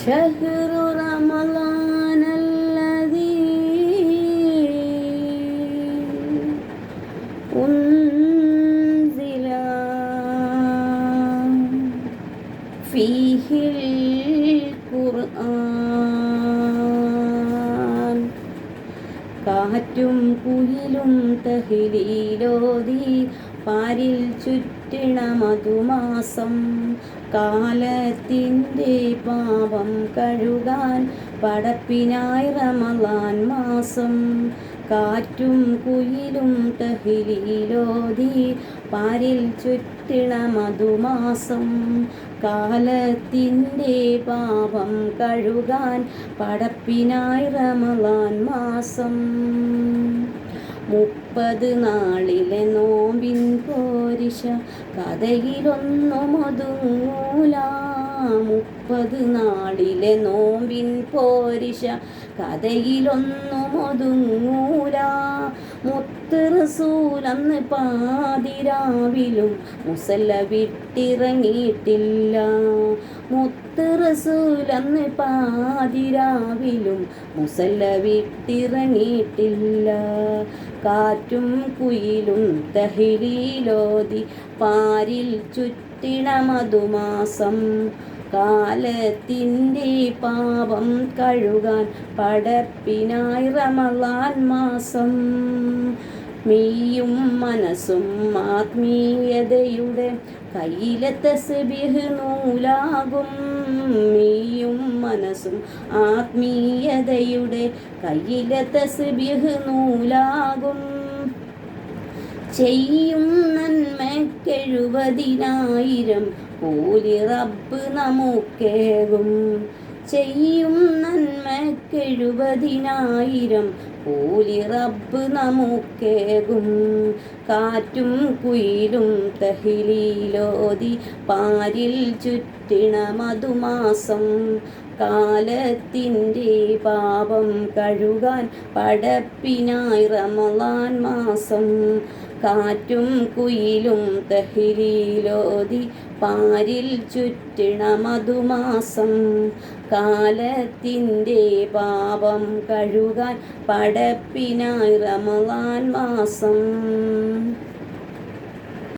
شهر رمضان الذي أنزل فيه القرآن കാറ്റും കുയിലും തഹ്ലീലോതി പാരിൽ ചുറ്റണ മധുമാസം കാലത്തിൻ്റെ പാപം കഴുകാൻ പടപ്പിനായി റമളാൻ മാസം കാറ്റും കുയിലും തഹ്ലീലോതി പാരിൽ ചുറ്റണ മധുമാസം കാലത്തിൻ്റെ പാപം കഴുകാൻ പടപ്പിനായി റമളാൻ മാസം 30 നാളിലെ നോമ്പിൻ പോരിശ കഥയിലൊന്നും ഒതുങ്ങൂല 30 നാളിലെ നോമ്പിൻ പോരിശ കഥയിലൊന്നും ഒതുങ്ങൂല മുത്ത് റസൂലന്ന് പാതിരാവിലും മുസല്ല വിട്ടിറങ്ങിയിട്ടില്ല മുത്ത് റസൂലന്ന് പാതിരാവിലും മുസല്ല വിട്ടിറങ്ങിയിട്ടില്ല കാറ്റും കുയിലും തഹ്ലീലോതി പാരിൽ ചുറ്റിണ മധുമാസം കാലത്തിൻ്റെ പാപം കഴുകാൻ പടപ്പിനായി റമളാൻ മാസം മീയും മനസ്സും ആത്മീയതയുടെ കയ്യിലെ തസ്ബീഹ് നൂലാകും മീയും മനസ്സും ആത്മീയതയുടെ കയ്യിലെ തസ്ബീഹ് നൂലാകും ചെയ്യും നന്മയ്ക്ക്70,000 കൂലി റബ്ബ് നമുക്കേകും ചെയ്യും നന്മയ്ക്ക്70,000 കൂലി റബ്ബ് നമുക്കേകും കാറ്റും കുയിലും തഹ്ലീലോതി പാരിൽ ചുറ്റിണ മധുമാസം കാലത്തിൻ്റെ പാപം കഴുകാൻ പടപ്പിനായി റമളാൻ മാസം കാറ്റും കുയിലും തഹ്ലീലോതി പാരിൽ ചുറ്റിണ മധുമാസം കാലത്തിൻ്റെ പാപം കഴുകാൻ പടപ്പിനായി റമളാൻ മാസം